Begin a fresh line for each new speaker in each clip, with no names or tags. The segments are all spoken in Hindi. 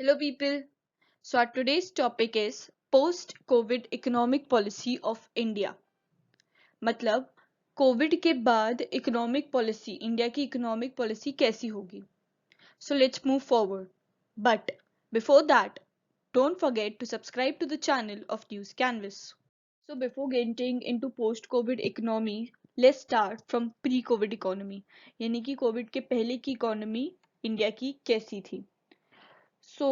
Hello, people. So, our today's topic is post COVID economic policy of India. मतलब कोविड के बाद इकोनॉमिक पॉलिसी इंडिया की इकोनॉमिक पॉलिसी कैसी होगी. So, let's move forward. But before that, don't forget to subscribe to the channel of News Canvas. So, before getting into post COVID economy, let's start from pre COVID economy. यानी कि कोविड के पहले की इकोनॉमी इंडिया की कैसी थी. सो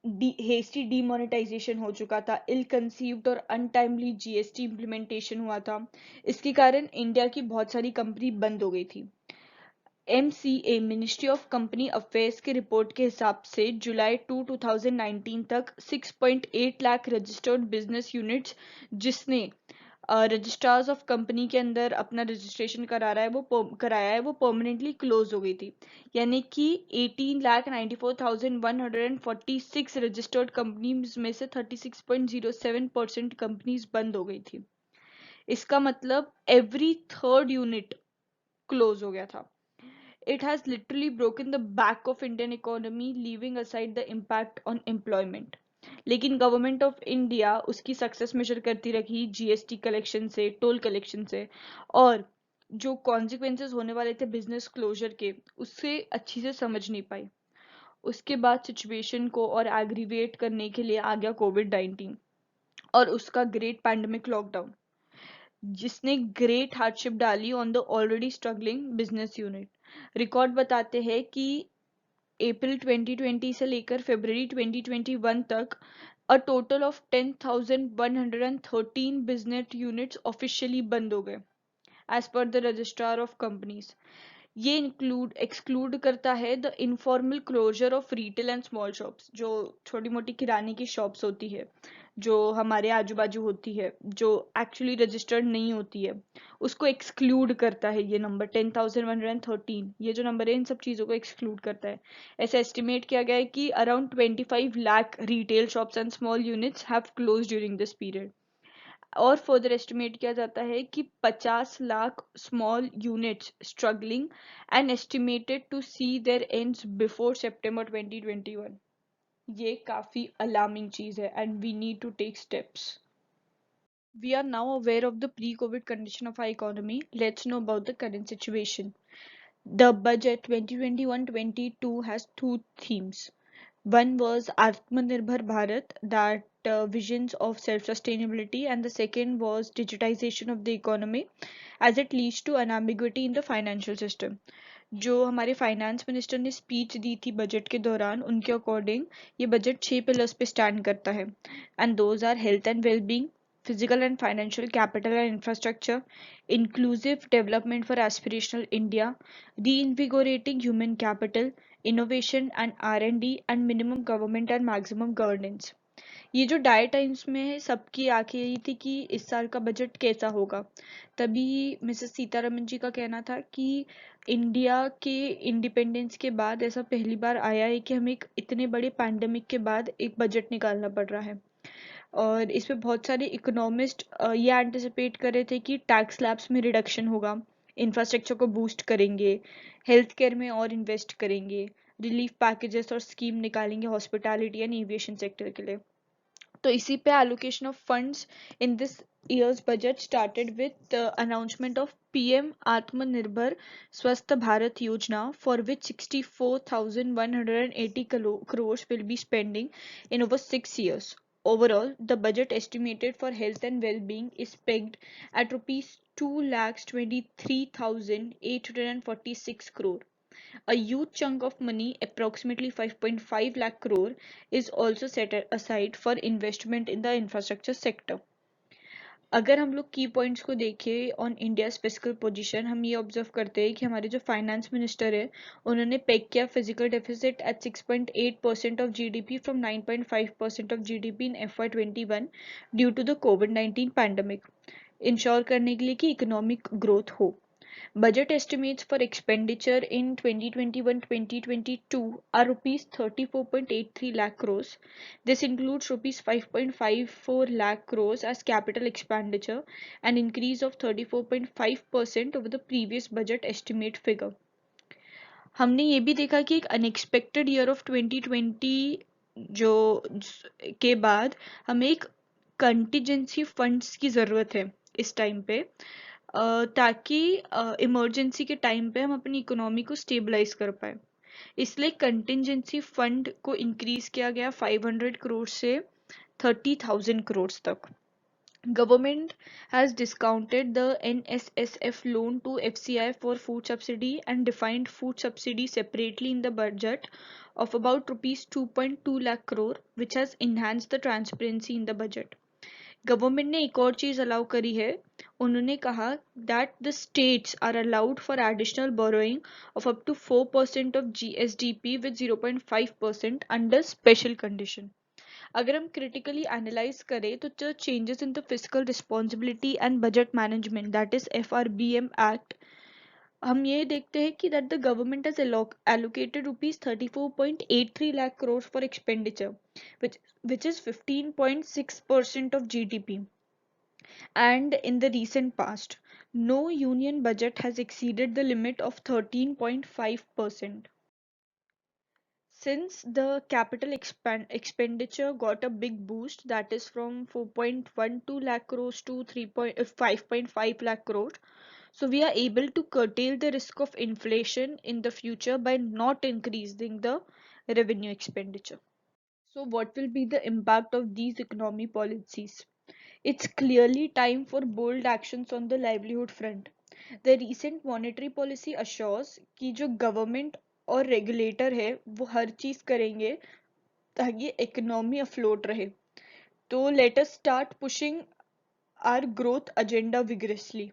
हेस्टी डीमोनेटाइजेशन हो चुका था, इल कंसीव्ड और अनटाइमली जीएसटी इम्प्लीमेंटेशन हुआ था. इसके कारण इंडिया की बहुत सारी कंपनी बंद हो गई थी. MCA ministry of company affairs की रिपोर्ट के हिसाब से जुलाई 2019 तक 6.8 लाख रजिस्टर्ड बिजनेस यूनिट्स जिसने रजिस्ट्रार्स ऑफ कंपनी के अंदर अपना रजिस्ट्रेशन कराया है वो परमानेंटली क्लोज हो गई थी. यानी कि 18,94,146 रजिस्टर्ड कंपनीज में से 36.07% कंपनीज बंद हो गई थी. इसका मतलब एवरी थर्ड यूनिट क्लोज हो गया था. It has literally broken the back of Indian economy, leaving aside the impact on employment. लेकिन गवर्नमेंट ऑफ इंडिया उसकी सक्सेस मेजर करती रही जीएसटी कलेक्शन से, टोल कलेक्शन से, और जो कॉन्सिक्वेंसेस होने वाले थे बिजनेस क्लोजर के उससे अच्छी से समझ नहीं पाई. उसके बाद सिचुएशन को और एग्रीवेट करने के लिए आ गया कोविड-19 और उसका ग्रेट पैंडेमिक लॉकडाउन जिसने ग्रेट हार्डशिप डाली on the already struggling business unit. Record बताते हैं कि अप्रैल 2020 से लेकर फरवरी 2021 तक a total of 10,113 business units officially बंद हो गए as per the registrar of companies. ये एक्सक्लूड करता है the informal closure of retail and small shops, जो छोटी मोटी किराने की शॉप्स होती है जो हमारे आजू बाजू होती है, जो एक्चुअली रजिस्टर्ड नहीं होती है, उसको एक्सक्लूड करता है. ये नंबर 10,113, ये जो नंबर है इन सब चीज़ों को एक्सक्लूड करता है. ऐसा एस्टिमेट किया गया है कि around 25 lakh retail shops and small units have close during this period. और फर्दर एस्टिमेट किया जाता है कि 50 lakh small units struggling and estimated to see their ends before September 2021. ये काफी अलार्मिंग चीज है and we need to take steps. We are now aware of the pre-COVID condition of our economy. Let's know about the current situation. The budget 2021-22 has two themes. One was Atmanirbhar Bharat, that visions of self-sustainability, and the second was digitization of the economy as it leads to an ambiguity in the financial system. जो हमारे फाइनेंस मिनिस्टर ने स्पीच दी थी बजट के दौरान, उनके अकॉर्डिंग ये बजट 6 पिलर्स पे स्टैंड करता है. And those are health and wellbeing, physical and financial capital and infrastructure, inclusive development for aspirational India, reinvigorating human capital, innovation and R&D, and minimum government and maximum governance. ये जो डाइट टाइम्स में सबकी आंखें यही थी कि इस साल का बजट कैसा होगा. तभी मिसेस सीतारमन जी का कहना था कि इंडिया के इंडिपेंडेंस के बाद ऐसा पहली बार आया है कि हमें एक इतने बड़े पैंडेमिक के बाद एक बजट निकालना पड़ रहा है. और इस पे बहुत सारे इकोनॉमिस्ट ये एंटिसिपेट कर रहे थे कि टैक्स स्लैब्स में रिडक्शन होगा, इंफ्रास्ट्रक्चर को बूस्ट करेंगे, हेल्थ केयर में और इन्वेस्ट करेंगे, रिलीफ पैकेजेस और स्कीम निकालेंगे हॉस्पिटैलिटी एंड एविएशन सेक्टर के लिए. तो इसी पे allocation of funds in this year's budget started with the announcement of PM Atmanirbhar Swasth Bharat Yojana, for which 64,180 crores will be spending in over 6 years. Overall, the budget estimated for health and well-being is pegged at rupees 2,23,846 crore. A huge chunk of money, approximately 5.5 lakh crore, is also set aside for investment in the infrastructure sector. अगर हम लोग की पॉइंट्स को देखें ऑन इंडिया फिजिकल पोजीशन, हम ये ऑब्जर्व करते हैं कि हमारे जो फाइनेंस मिनिस्टर है उन्होंने पेग किया physical deficit at 6.8% of GDP from 9.5% of GDP in FY21 due to the कोविड-19 पैंडमिक, इंश्योर करने के लिए कि इकोनॉमिक ग्रोथ हो. Budget estimates for expenditure in 2021-2022 are rupees 34.83 lakh crores. This includes rupees 5.54 lakh crores as capital expenditure, an increase of 34.5% over the previous budget estimate figure. हमने ये भी देखा कि एक अनएक्सपेक्टेड ईयर ऑफ 2020 जो के बाद हमें एक कंटिजेंसी फंड्स की ज़रूरत है इस टाइम पे, ताकि इमरजेंसी के टाइम पे हम अपनी इकोनॉमी को स्टेबलाइज कर पाए। इसलिए कंटिजेंसी फंड को इंक्रीज किया गया 500 करोड़ से 30,000 करोड़ तक। Government has discounted the NSSF loan to FCI for food subsidy and defined food subsidy separately in the budget of about rupees 2.2 lakh crore, which has enhanced the transparency in the budget. Government ने एक और चीज अलाउ करी है, उन्होंने कहा that the states are allowed for additional borrowing of up to 4% ऑफ GSDP with 0.5% under special condition. अगर हम क्रिटिकली एनालाइज करें तो जो changes in the physical responsibility and budget management that is FRBM एक्ट, हम ये देखते हैं कि that the government has allocated rupees 34.83 lakh crores for expenditure, which is 15.6% of GDP. And in the recent past, no union budget has exceeded the limit of 13.5%. Since the capital expenditure got a big boost, that is from 4.12 lakh crores to 5.5 lakh crores, so we are able to curtail the risk of inflation in the future by not increasing the revenue expenditure. So what will be the impact of these economy policies? It's clearly time for bold actions on the livelihood front. The recent monetary policy assures कि जो गवर्नमेंट और रेगुलेटर है वो हर चीज करेंगे ताकि इकोनॉमी अफ्लोट रहे। तो let us start pushing our growth agenda vigorously.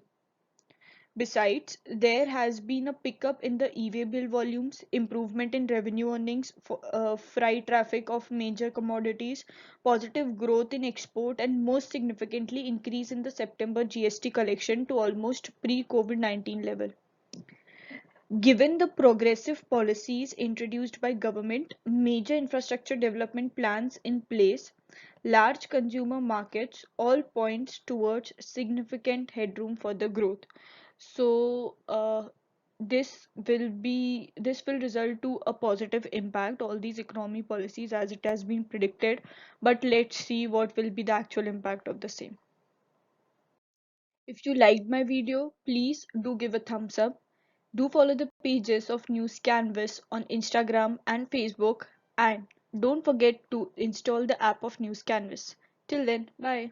Besides, there has been a pickup in the e-way bill volumes, improvement in revenue earnings, freight traffic of major commodities, positive growth in export, and most significantly, increase in the September GST collection to almost pre-COVID-19 level. Given the progressive policies introduced by government, major infrastructure development plans in place, large consumer markets, all points towards significant headroom for the growth. So this will result to a positive impact, all these economy policies as it has been predicted, but let's see what will be the actual impact of the same. If you liked my video, please do give a thumbs up. Do follow the pages of News Canvas on Instagram and Facebook, and don't forget to install the app of News Canvas. Till then, bye.